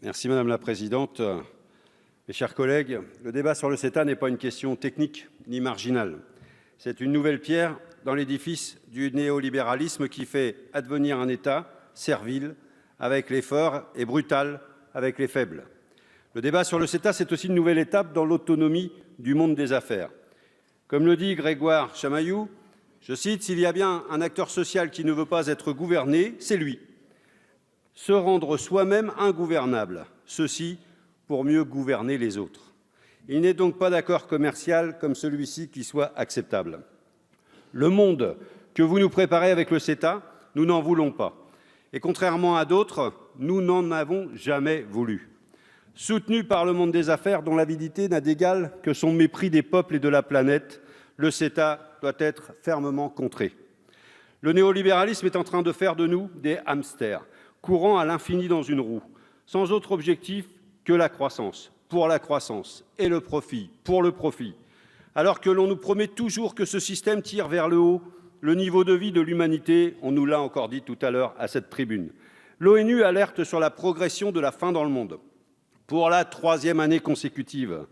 Merci Madame la Présidente. Mes chers collègues, le débat sur le CETA n'est pas une question technique ni marginale. C'est une nouvelle pierre dans l'édifice du néolibéralisme qui fait advenir un État servile avec les forts et brutal avec les faibles. Le débat sur le CETA, c'est aussi une nouvelle étape dans l'autonomie du monde des affaires. Comme le dit Grégoire Chamaillou, je cite, « S'il y a bien un acteur social qui ne veut pas être gouverné, c'est lui. Se rendre soi-même ingouvernable, ceci pour mieux gouverner les autres. Il n'est donc pas d'accord commercial comme celui-ci qui soit acceptable. Le monde que vous nous préparez avec le CETA, nous n'en voulons pas. Et contrairement à d'autres, nous n'en avons jamais voulu. Soutenu par le monde des affaires dont l'avidité n'a d'égal que son mépris des peuples et de la planète, le CETA doit être fermement contré. Le néolibéralisme est en train de faire de nous des hamsters, courant à l'infini dans une roue, sans autre objectif que la croissance, pour la croissance, et le profit, pour le profit. Alors que l'on nous promet toujours que ce système tire vers le haut le niveau de vie de l'humanité, on nous l'a encore dit tout à l'heure à cette tribune. L'ONU alerte sur la progression de la faim dans le monde, pour la 3e année consécutive.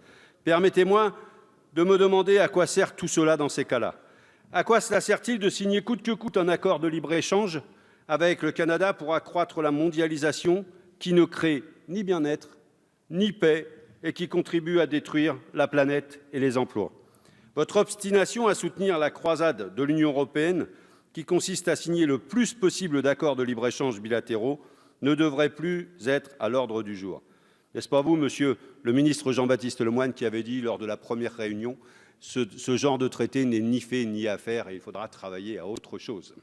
Permettez-moi de me demander à quoi sert tout cela dans ces cas-là. À quoi cela sert-il de signer coûte que coûte un accord de libre-échange avec le Canada pour accroître la mondialisation qui ne crée ni bien-être, ni paix et qui contribue à détruire la planète et les emplois? Votre obstination à soutenir la croisade de l'Union européenne, qui consiste à signer le plus possible d'accords de libre-échange bilatéraux, ne devrait plus être à l'ordre du jour. N'est-ce pas vous, Monsieur le ministre Jean-Baptiste Lemoyne, qui avait dit lors de la première réunion « Ce genre de traité n'est ni fait ni à faire et il faudra travailler à autre chose ».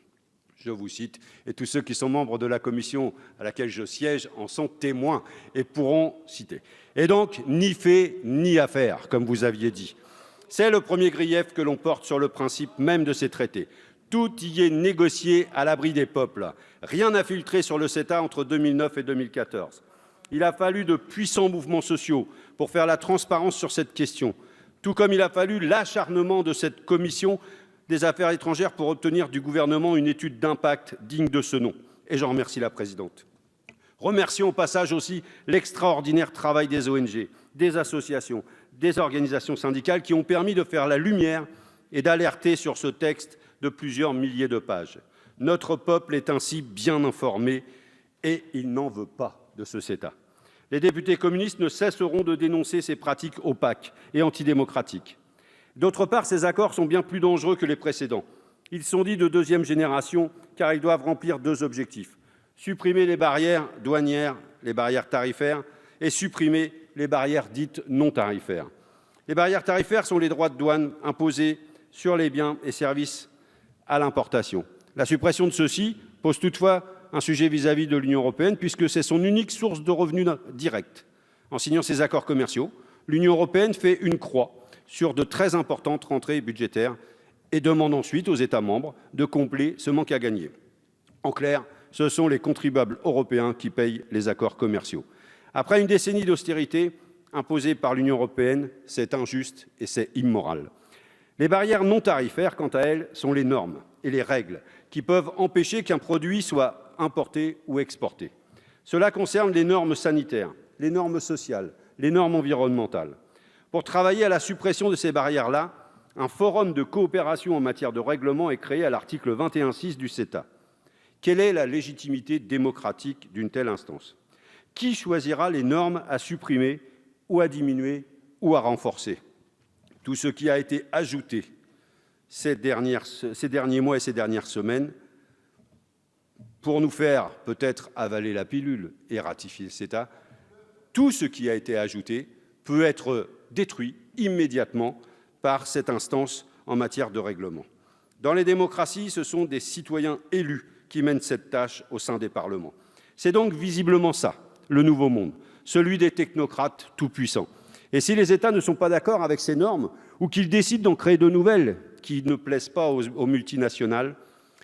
Je vous cite, et tous ceux qui sont membres de la commission à laquelle je siège en sont témoins et pourront citer. Et donc, ni fait ni à faire, comme vous aviez dit. C'est le premier grief que l'on porte sur le principe même de ces traités. Tout y est négocié à l'abri des peuples. Rien n'a filtré sur le CETA entre 2009 et 2014. Il a fallu de puissants mouvements sociaux pour faire la transparence sur cette question, tout comme il a fallu l'acharnement de cette commission des affaires étrangères pour obtenir du gouvernement une étude d'impact digne de ce nom. Et j'en remercie la présidente. Remercions au passage aussi l'extraordinaire travail des ONG, des associations, des organisations syndicales qui ont permis de faire la lumière et d'alerter sur ce texte de plusieurs milliers de pages. Notre peuple est ainsi bien informé et il n'en veut pas de ce CETA. Les députés communistes ne cesseront de dénoncer ces pratiques opaques et antidémocratiques. D'autre part, ces accords sont bien plus dangereux que les précédents. Ils sont dits de 2e génération car ils doivent remplir 2 objectifs. Supprimer les barrières douanières, les barrières tarifaires et supprimer les barrières dites non tarifaires. Les barrières tarifaires sont les droits de douane imposés sur les biens et services à l'importation. La suppression de ceux-ci pose toutefois un sujet vis-à-vis de l'Union européenne puisque c'est son unique source de revenus directs. En signant ces accords commerciaux, l'Union européenne fait une croix sur de très importantes rentrées budgétaires et demande ensuite aux États membres de combler ce manque à gagner. En clair, ce sont les contribuables européens qui payent les accords commerciaux. Après une décennie d'austérité imposée par l'Union européenne, c'est injuste et c'est immoral. Les barrières non tarifaires, quant à elles, sont les normes et les règles qui peuvent empêcher qu'un produit soit importé ou exporté. Cela concerne les normes sanitaires, les normes sociales, les normes environnementales. Pour travailler à la suppression de ces barrières-là, un forum de coopération en matière de règlement est créé à l'article 21.6 du CETA. Quelle est la légitimité démocratique d'une telle instance? Qui choisira les normes à supprimer ou à diminuer ou à renforcer? Tout ce qui a été ajouté ces derniers mois et ces dernières semaines pour nous faire peut-être avaler la pilule et ratifier le CETA, tout ce qui a été ajouté peut être détruit immédiatement par cette instance en matière de règlement. Dans les démocraties, ce sont des citoyens élus qui mènent cette tâche au sein des parlements. C'est donc visiblement ça, le nouveau monde, celui des technocrates tout-puissants. Et si les États ne sont pas d'accord avec ces normes ou qu'ils décident d'en créer de nouvelles qui ne plaisent pas aux multinationales,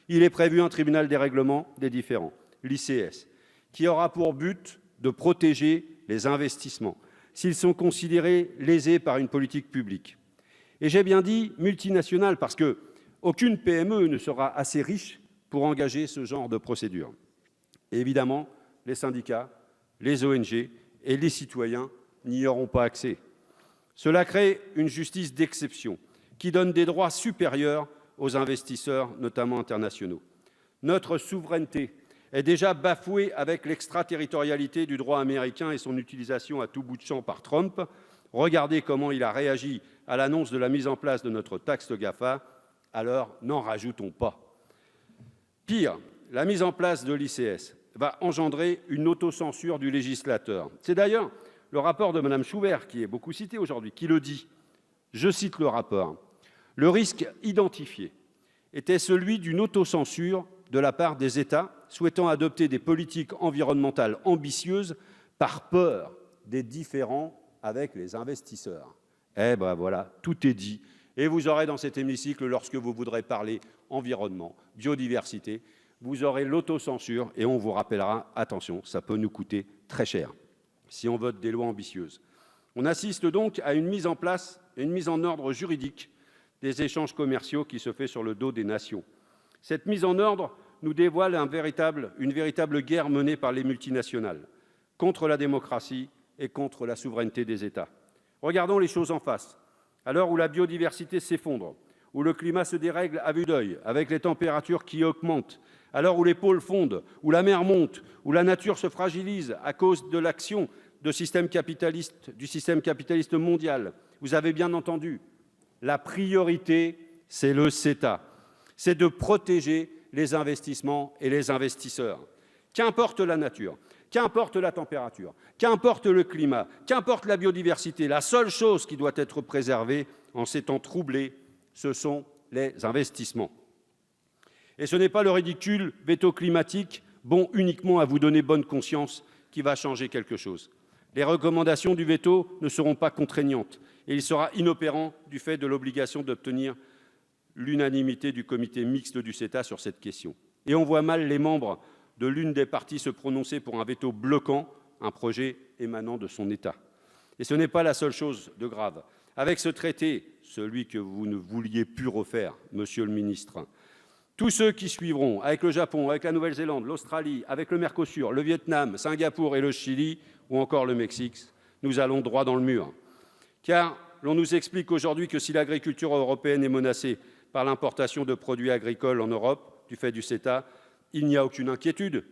il est prévu un tribunal des règlements des différends, l'ICS, qui aura pour but de protéger les investissements s'ils sont considérés lésés par une politique publique. Et j'ai bien dit multinationales parce qu'aucune PME ne sera assez riche pour engager ce genre de procédure. Et évidemment, les syndicats, les ONG et les citoyens n'y auront pas accès. Cela crée une justice d'exception qui donne des droits supérieurs aux investisseurs, notamment internationaux. Notre souveraineté est déjà bafouée avec l'extraterritorialité du droit américain et son utilisation à tout bout de champ par Trump. Regardez comment il a réagi à l'annonce de la mise en place de notre taxe GAFA. Alors, n'en rajoutons pas. Pire, la mise en place de l'ICS va engendrer une autocensure du législateur. C'est d'ailleurs le rapport de Mme Schubert, qui est beaucoup cité aujourd'hui, qui le dit. Je cite le rapport. « Le risque identifié était celui d'une autocensure de la part des États souhaitant adopter des politiques environnementales ambitieuses par peur des différends avec les investisseurs. » Eh bien voilà, tout est dit. Et vous aurez dans cet hémicycle, lorsque vous voudrez parler environnement, biodiversité, vous aurez l'autocensure et on vous rappellera, attention, ça peut nous coûter très cher si on vote des lois ambitieuses. On assiste donc à une mise en place et une mise en ordre juridique des échanges commerciaux qui se fait sur le dos des nations. Cette mise en ordre nous dévoile une véritable guerre menée par les multinationales contre la démocratie et contre la souveraineté des États. Regardons les choses en face. À l'heure où la biodiversité s'effondre, où le climat se dérègle à vue d'œil, avec les températures qui augmentent, à l'heure où les pôles fondent, où la mer monte, où la nature se fragilise à cause de l'action du système capitaliste mondial, vous avez bien entendu, la priorité, c'est le CETA. C'est de protéger les investissements et les investisseurs. Qu'importe la nature, qu'importe la température, qu'importe le climat, qu'importe la biodiversité, la seule chose qui doit être préservée en ces temps troublés, ce sont les investissements. Et ce n'est pas le ridicule veto climatique, bon uniquement à vous donner bonne conscience, qui va changer quelque chose. Les recommandations du veto ne seront pas contraignantes et il sera inopérant du fait de l'obligation d'obtenir l'unanimité du comité mixte du CETA sur cette question. Et on voit mal les membres de l'une des parties se prononcer pour un veto bloquant un projet émanant de son État. Et ce n'est pas la seule chose de grave. Avec ce traité, celui que vous ne vouliez plus refaire, monsieur le ministre, tous ceux qui suivront, avec le Japon, avec la Nouvelle-Zélande, l'Australie, avec le Mercosur, le Vietnam, Singapour et le Chili, ou encore le Mexique, nous allons droit dans le mur. Car l'on nous explique aujourd'hui que si l'agriculture européenne est menacée par l'importation de produits agricoles en Europe, du fait du CETA, il n'y a aucune inquiétude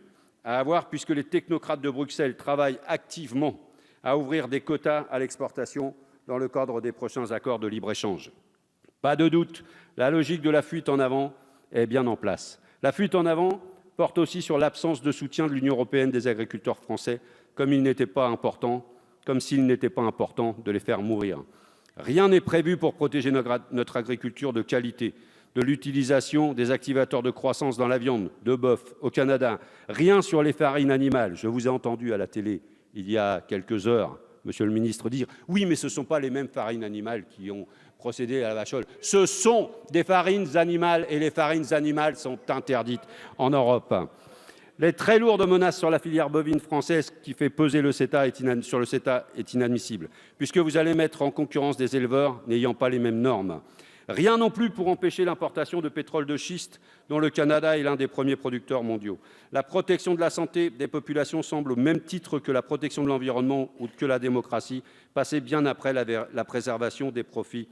à avoir puisque les technocrates de Bruxelles travaillent activement à ouvrir des quotas à l'exportation dans le cadre des prochains accords de libre-échange. Pas de doute, la logique de la fuite en avant est bien en place. La fuite en avant porte aussi sur l'absence de soutien de l'Union européenne des agriculteurs français, comme s'il n'était pas important de les faire mourir. Rien n'est prévu pour protéger notre agriculture de qualité, de l'utilisation des activateurs de croissance dans la viande, de bœuf au Canada. Rien sur les farines animales. Je vous ai entendu à la télé il y a quelques heures, monsieur le ministre, dire « oui, mais ce ne sont pas les mêmes farines animales qui ont procédé à la vachole ». Ce sont des farines animales et les farines animales sont interdites en Europe. Les très lourdes menaces sur la filière bovine française qui fait peser sur le CETA est inadmissible, puisque vous allez mettre en concurrence des éleveurs n'ayant pas les mêmes normes. Rien non plus pour empêcher l'importation de pétrole de schiste, dont le Canada est l'un des premiers producteurs mondiaux. La protection de la santé des populations semble, au même titre que la protection de l'environnement ou que la démocratie, passer bien après la préservation des profits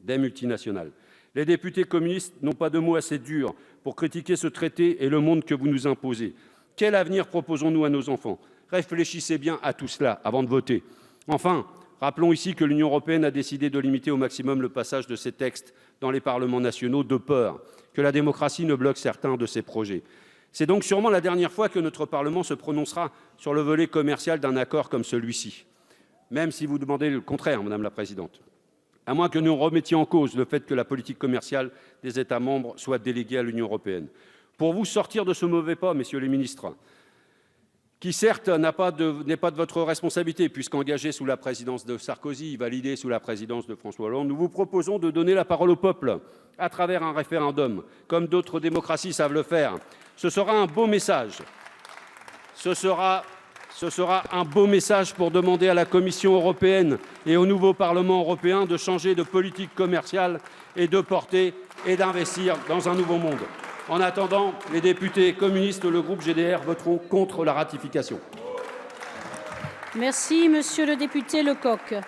des multinationales. Les députés communistes n'ont pas de mots assez durs pour critiquer ce traité et le monde que vous nous imposez. Quel avenir proposons-nous à nos enfants? Réfléchissez bien à tout cela avant de voter. Enfin, rappelons ici que l'Union européenne a décidé de limiter au maximum le passage de ces textes dans les parlements nationaux de peur que la démocratie ne bloque certains de ces projets. C'est donc sûrement la dernière fois que notre Parlement se prononcera sur le volet commercial d'un accord comme celui-ci, même si vous demandez le contraire, Madame la Présidente. À moins que nous remettions en cause le fait que la politique commerciale des États membres soit déléguée à l'Union européenne. Pour vous sortir de ce mauvais pas, messieurs les ministres, qui certes n'est pas de votre responsabilité, puisqu'engagé sous la présidence de Sarkozy, validé sous la présidence de François Hollande, nous vous proposons de donner la parole au peuple à travers un référendum, comme d'autres démocraties savent le faire. Ce sera un beau message. Ce sera un beau message pour demander à la Commission européenne et au nouveau Parlement européen de changer de politique commerciale et de porter et d'investir dans un nouveau monde. En attendant, les députés communistes, le groupe GDR voteront contre la ratification. Merci, monsieur le député Lecoq.